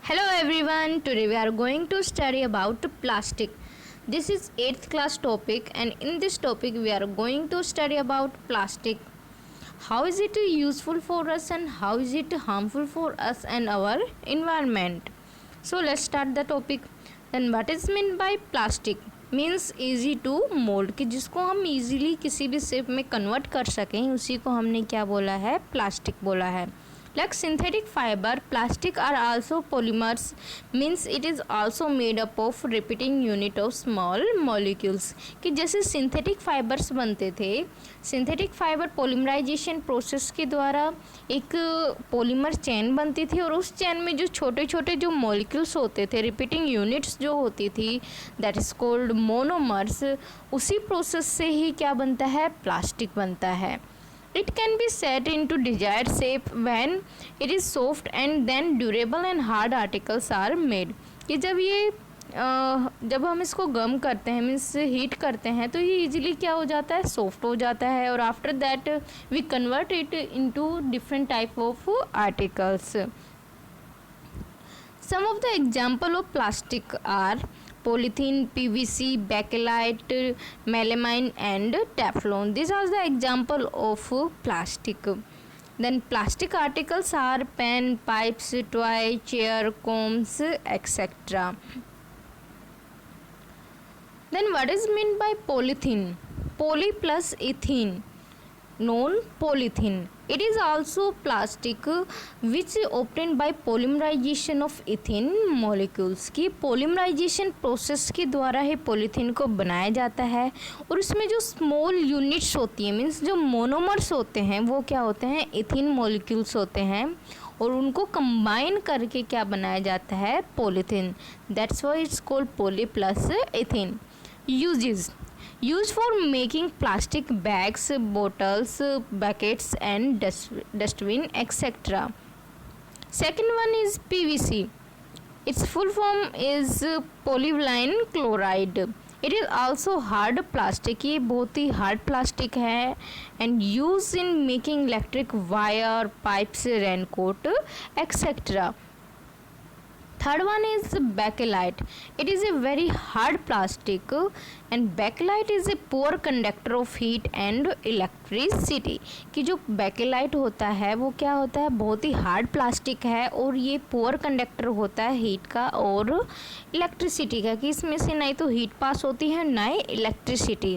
Hello everyone, today we are going to study about plastic. This is 8th class topic and in this topic we are going to study about plastic. How is it useful for us and how is it harmful for us and our environment? So let's start the topic. Then what is meant by plastic? Means easy to mould कि जिसको हम easily किसी भी shape में convert कर सकें उसी को हमने क्या बोला है, प्लास्टिक बोला है. Like synthetic fiber, plastic are also polymers, means it is also made up of repeating unit of small molecules. कि जैसे सिंथेटिक फाइबर्स बनते थे, सिंथेटिक फाइबर पोलिमराइजेशन प्रोसेस के द्वारा एक पॉलीमर चेन बनती थी और उस चेन में जो छोटे छोटे जो मॉलिक्यूल्स होते थे, रिपीटिंग यूनिट्स जो होती थी, दैट इज कॉल्ड मोनोमर्स. उसी प्रोसेस से ही क्या बनता है, प्लास्टिक बनता है. It can be set into desired shape when it is soft and then durable and hard articles are made. कि जब हम इसको गर्म करते हैं, मीन्स हीट करते हैं, तो ये इजीली क्या हो जाता है, सॉफ्ट हो जाता है और after that we convert it into different type of articles. Some of the example of plastic are polythene, PVC, bakelite, melamine and Teflon. These are the example of plastic. Then plastic articles are pen, pipes, toy, chair, combs, etc. Then what is meant by polythene? Poly plus ethene, known polythene. It is also plastic which obtained by polymerization of ethene molecules. कि polymerization process के द्वारा ही polythene को बनाया जाता है और उसमें जो small units होती हैं, मीन्स जो monomers होते हैं, वो क्या होते हैं, ethene molecules होते हैं और उनको कंबाइन करके क्या बनाया जाता है, polythene. That's why it's called poly plus ethene. Uses: used for making plastic bags, bottles, buckets and dustbin, etc. Second one is PVC. Its full form is polyvinyl chloride. It is also hard plastic. ये बहुत ही hard plastic है and used in making electric wire, pipes, raincoat, etc. Third one is bakelite. It is a very hard plastic and bakelite is a poor conductor of heat and electricity. कि जो bakelite होता है वो क्या होता है, बहुत ही हार्ड प्लास्टिक है और ये पुअर कंडक्टर होता है हीट का और इलेक्ट्रिसिटी का, कि इसमें से नहीं तो हीट पास होती है ना ही electricity.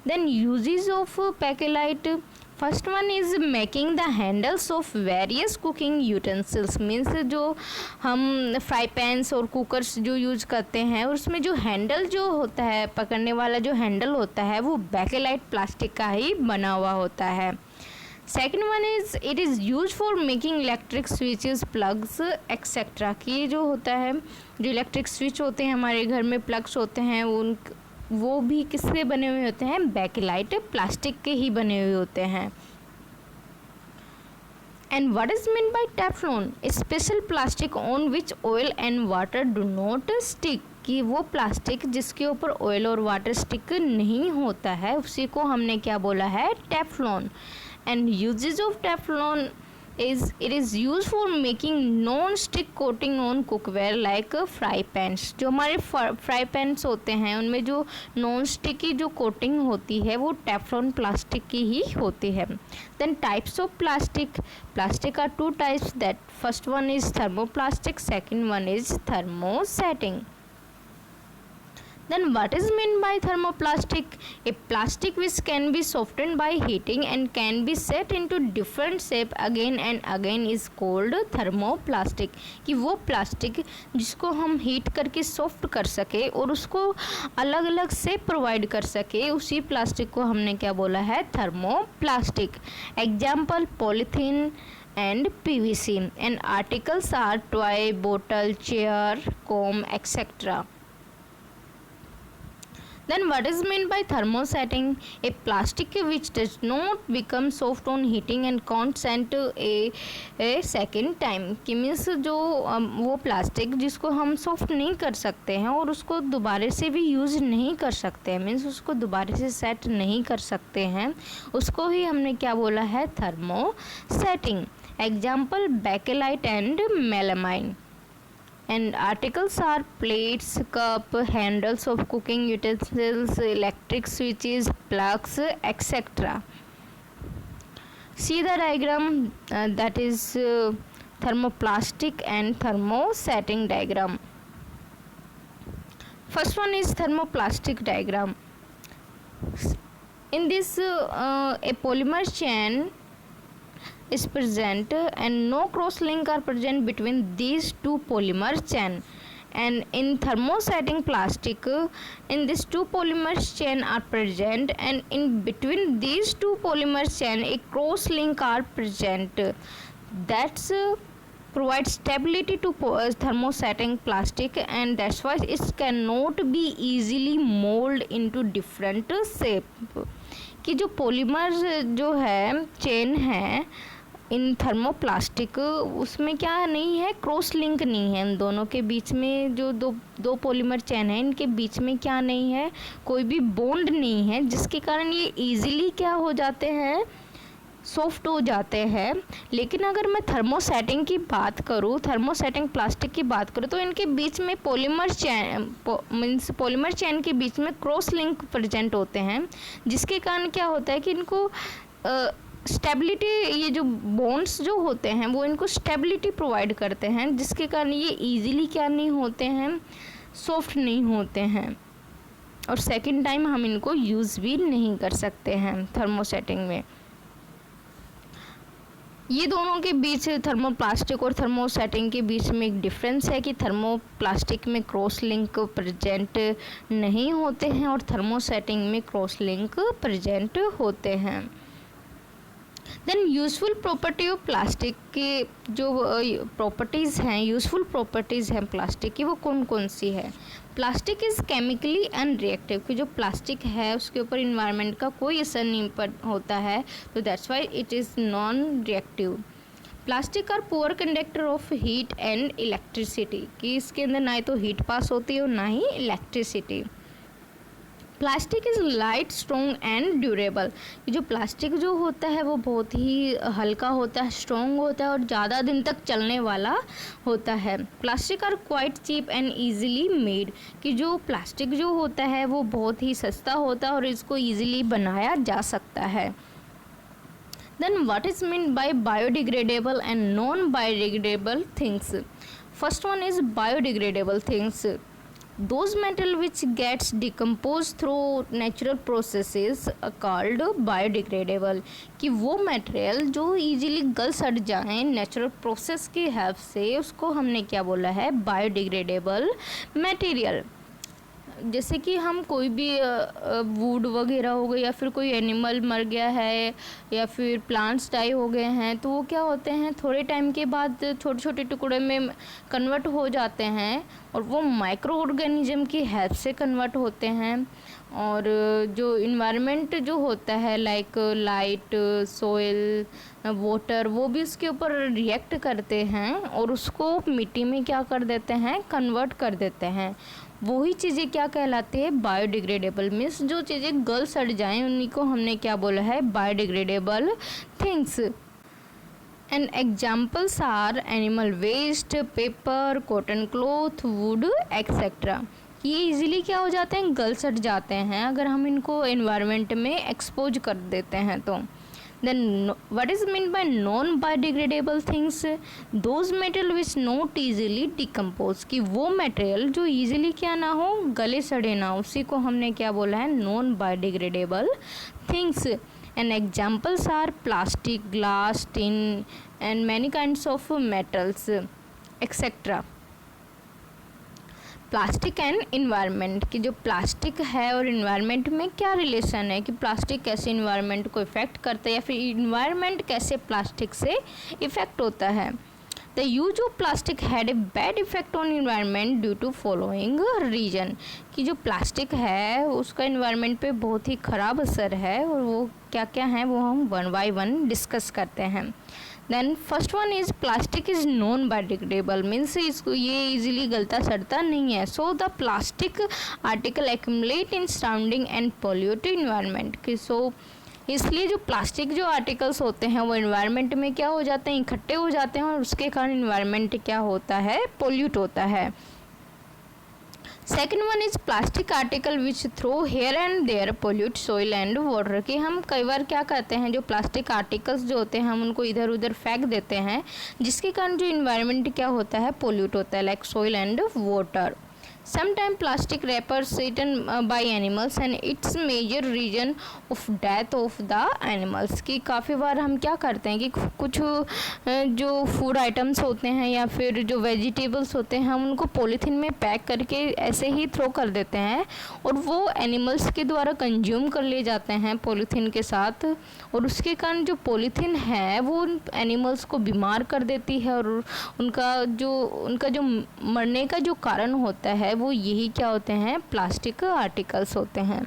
Then uses of bakelite. First one is making the handles of various cooking utensils. Means जो हम फ्राई पैंस और कुकर्स जो यूज़ करते हैं उसमें जो हैंडल जो होता है, पकड़ने वाला जो हैंडल होता है, वो बैकेलाइट प्लास्टिक का ही बना हुआ होता है. Second one is it is use for making electric switches, plugs, etcetera. कि जो होता है, जो इलेक्ट्रिक स्विच होते हैं हमारे घर में, प्लग्स होते हैं, वो भी किससे बने हुए होते हैं, बैकेलाइट प्लास्टिक के ही बने हुए होते हैं. And what is mean bye Teflon? Special plastic on which oil and water do not stick. कि वो प्लास्टिक जिसके ऊपर ऑयल और वाटर स्टिक नहीं होता है उसी को हमने क्या बोला है, Teflon. And uses of Teflon is it is used for making non-stick coating on cookware like fry pans. जो हमारे फ्राई पैंस होते हैं उनमें जो नॉन स्टिकी जो कोटिंग होती है वो टेफ्लॉन प्लास्टिक की ही होती है. Then types of plastic are two types. That first one is thermoplastic, second one is thermosetting. Then what is meant by thermoplastic? A plastic which can be softened by heating and can be set into different shape again and again is called thermoplastic. कि वो plastic जिसको हम heat करके soft कर सके और उसको अलग अलग शेप प्रोवाइड कर सके, उसी प्लास्टिक को हमने क्या बोला है, thermoplastic. Example polythene and PVC. And articles are toy, bottle, chair, comb, etc. Then what is meant by thermosetting? A plastic which does not become soft on heating and can't send a second time. कि means जो वो plastic जिसको हम soft नहीं कर सकते हैं और उसको दोबारा से भी यूज़ नहीं कर सकते हैं, मीन्स उसको दोबारा से सेट नहीं कर सकते हैं, उसको ही हमने क्या बोला है, thermosetting. Example bakelite and melamine. and articles are plates, cup, handles of cooking utensils, electric switches, plugs, etc. See the diagram, that is thermoplastic and thermosetting diagram. First one is thermoplastic diagram. In this a polymer chain is present and no cross link are present between these two polymer chain. And in thermosetting plastic, in these two polymer chain are present, and in between these two polymer chain a cross link are present. That's provides stability to thermosetting plastic, and that's why it cannot be easily mold into different shape. कि जो polymer जो है chain है इन thermoplastic, उसमें क्या नहीं है, cross link नहीं है। इन दोनों के बीच में जो दो पॉलीमर चेन है, इनके बीच में क्या नहीं है, कोई भी बॉन्ड नहीं है, जिसके कारण ये इजीली क्या हो जाते हैं, सॉफ्ट हो जाते हैं। लेकिन अगर मैं थर्मोसेटिंग की बात करूँ, थर्मोसेटिंग प्लास्टिक की बात करूँ, तो इनके बीच में पॉलीमर चेन के बीच में क्रॉस लिंक प्रेजेंट होते हैं, जिसके कारण क्या होता है कि इनको स्टेबिलिटी, ये जो बॉन्ड्स जो होते हैं वो इनको स्टेबिलिटी प्रोवाइड करते हैं, जिसके कारण ये इजीली क्या नहीं होते हैं, सॉफ्ट नहीं होते हैं, और सेकंड टाइम हम इनको यूज़ भी नहीं कर सकते हैं थर्मोसेटिंग में। ये दोनों के बीच, थर्मोप्लास्टिक और थर्मोसेटिंग के बीच में एक डिफरेंस है कि थर्मोप्लास्टिक में क्रॉस लिंक प्रेजेंट नहीं होते हैं और थर्मोसेटिंग में क्रॉस लिंक प्रेजेंट होते हैं। Then useful property of plastic के जो प्रॉपर्टीज़ हैं, यूज़फुल प्रॉपर्टीज़ हैं प्लास्टिक की, वो कौन कौन सी है। प्लास्टिक इज़ केमिकली अनरिएक्टिव, कि जो प्लास्टिक है उसके ऊपर इन्वायरमेंट का कोई असर नहीं होता है, तो that's why it is non reactive. Plastic are poor conductor of heat and electricity, कि इसके अंदर ना ही तो हीट पास होती है और ना ही electricity. Plastic is light, strong and durable, जो प्लास्टिक जो होता है वो बहुत ही हल्का होता है, स्ट्रॉन्ग होता है और ज़्यादा दिन तक चलने वाला होता है। Plastic are quite cheap and easily made, कि जो प्लास्टिक जो होता है वो बहुत ही सस्ता होता है और इसको ईजिली बनाया जा सकता है। Then what is mean by biodegradable and non biodegradable things. First one is biodegradable things, those metal which gets decomposed through natural processes are called biodegradable, कि वो मटेरियल जो इजीली गल सड़ जाएं नेचुरल प्रोसेस की हेल्प से, उसको हमने क्या बोला है, बायोडिग्रेडेबल मटेरियल। जैसे कि हम कोई भी वुड वगैरह हो गई, या फिर कोई एनिमल मर गया है, या फिर प्लांट्स डाई हो गए हैं, तो वो क्या होते हैं, थोड़े टाइम के बाद छोटे छोटे टुकड़े में कन्वर्ट हो जाते हैं, और वो माइक्रो ऑर्गेनिज्म की हेल्प से कन्वर्ट होते हैं। और जो इन्वायरमेंट जो होता है, लाइक लाइट, सोइल, वाटर, वो भी उसके ऊपर रिएक्ट करते हैं और उसको मिट्टी में क्या कर देते हैं, कन्वर्ट कर देते हैं। वही चीज़ें क्या कहलाती है, बायोडिग्रेडेबल। मीन्स जो चीज़ें गल सड़ जाएं उन्हीं को हमने क्या बोला है, biodegradable things. And examples are animal waste, paper, cotton cloth, wood etcetera. ये इजीली क्या हो जाते हैं, गल सड़ जाते हैं अगर हम इनको एनवायरनमेंट में एक्सपोज कर देते हैं तो। Then what is meant by non-biodegradable things? Those metal which not easily decompose, कि वो मटेरियल जो easily क्या ना हो, गले सड़े ना, उसी को हमने क्या बोला है, non-biodegradable things. And examples are plastic, glass, tin and many kinds of metals etc. Plastic and environment, की जो प्लास्टिक है और इन्वायरमेंट में क्या रिलेशन है, कि प्लास्टिक कैसे इन्वायरमेंट को इफ़ेक्ट करता है या फिर इन्वायरमेंट कैसे प्लास्टिक से इफ़ेक्ट होता है। The use of plastic had a bad effect on environment due to following reason, कि जो प्लास्टिक है उसका इन्वायरमेंट पे बहुत ही ख़राब असर है, और वो क्या क्या है वो हम वन बाय वन डिस्कस करते हैं। Then first one is plastic is non biodegradable, means इसको ये इजीली गलता सड़ता नहीं है। So the plastic article accumulate in surrounding and pollute environment, कि सो इसलिए जो प्लास्टिक जो आर्टिकल्स होते हैं वो इन्वायरमेंट में क्या हो जाते हैं, इकट्ठे हो जाते हैं और उसके कारण इन्वायरमेंट क्या होता है, पोल्यूट होता है। Second one is plastic article which throw here and there pollute soil and water, कि हम कई बार क्या करते हैं, जो प्लास्टिक आर्टिकल्स जो होते हैं हम उनको इधर उधर फेंक देते हैं, जिसके कारण जो इन्वायरमेंट क्या होता है, पोल्यूट होता है, like soil and water. Sometimes plastic wrappers eaten by animals and it's major reason of death of the animals, कि काफ़ी बार हम क्या करते हैं कि कुछ जो फूड आइटम्स होते हैं या फिर जो वेजिटेबल्स होते हैं हम उनको पॉलीथीन में पैक करके ऐसे ही थ्रो कर देते हैं और वो एनिमल्स के द्वारा कंज्यूम कर लिए जाते हैं पॉलीथीन के साथ, और उसके कारण जो पॉलीथीन है वो उन एनिमल्स को बीमार कर देती है और उनका जो मरने का जो कारण होता है वो यही क्या होते हैं, प्लास्टिक आर्टिकल्स होते हैं।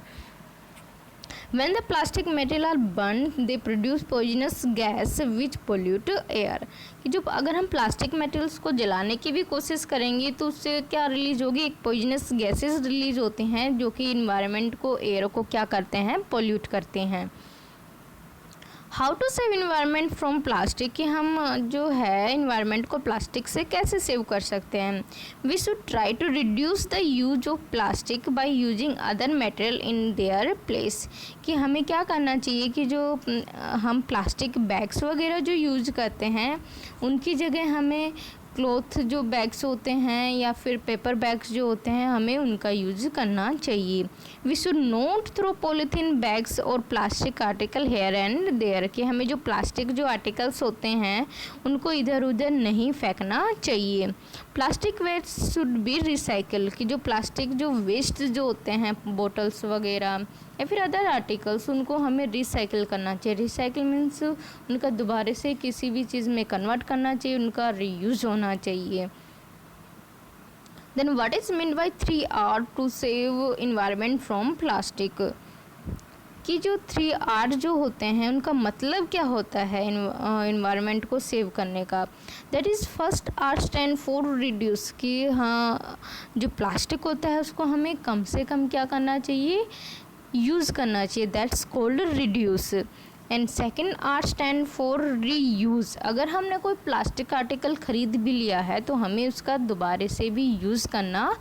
When the plastic material are burned, they produce poisonous gas which pollute air, कि जो अगर हम प्लास्टिक मटेरियल्स को जलाने की भी कोशिश करेंगे तो उससे क्या रिलीज होगी, एक पॉइजनस गैसेस रिलीज होते हैं जो कि इन्वायरमेंट को, एयर को क्या करते हैं, पोल्यूट करते हैं। How to save environment from plastic, कि हम जो है इन्वायरमेंट को प्लास्टिक से कैसे सेव कर सकते हैं। We should try to reduce the use of plastic by using other material in their place, कि हमें क्या करना चाहिए कि जो हम प्लास्टिक बैग्स वगैरह जो यूज करते हैं उनकी जगह हमें क्लॉथ जो बैग्स होते हैं या फिर पेपर बैग्स जो होते हैं हमें उनका यूज करना चाहिए। We should not throw polythene bags और plastic article here and there, कि हमें जो प्लास्टिक जो आर्टिकल्स होते हैं उनको इधर उधर नहीं फेंकना चाहिए। Plastic waste should be recycle, कि जो प्लास्टिक जो वेस्ट जो होते हैं बोटल्स वगैरह या फिर अदर आर्टिकल्स उनको हमें रिसाइकिल करना चाहिए। रिसाइकिल मीन्स उनका दोबारा से किसी भी चीज़ में कन्वर्ट करना चाहिए, उनका रीयूज होना चाहिए। Then what is mean by 3R to save environment from plastic, कि जो 3R जो होते हैं उनका मतलब क्या होता है इन्वायरमेंट को सेव करने का। That is first R stand for reduce, कि हाँ जो प्लास्टिक होता है उसको हमें कम से कम क्या करना चाहिए, यूज़ करना चाहिए, that's called reduce. And second R stand for reuse, अगर हमने कोई प्लास्टिक आर्टिकल ख़रीद भी लिया है तो हमें उसका दोबारा से भी यूज़ करना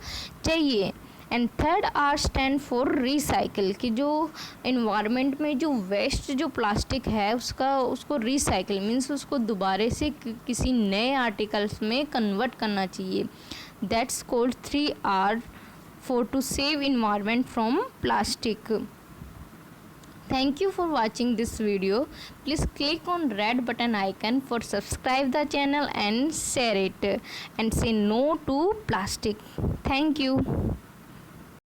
चाहिए। And third R stand for recycle, कि जो इन्वायरमेंट में जो वेस्ट जो प्लास्टिक है उसको रिसाइकिल मीन्स उसको दोबारा से किसी नए आर्टिकल्स में कन्वर्ट करना चाहिए, that's called 3R for to save environment from plastic. Thank you for watching this video. Please click on red button icon for subscribe the channel and share it and say no to plastic. Thank you.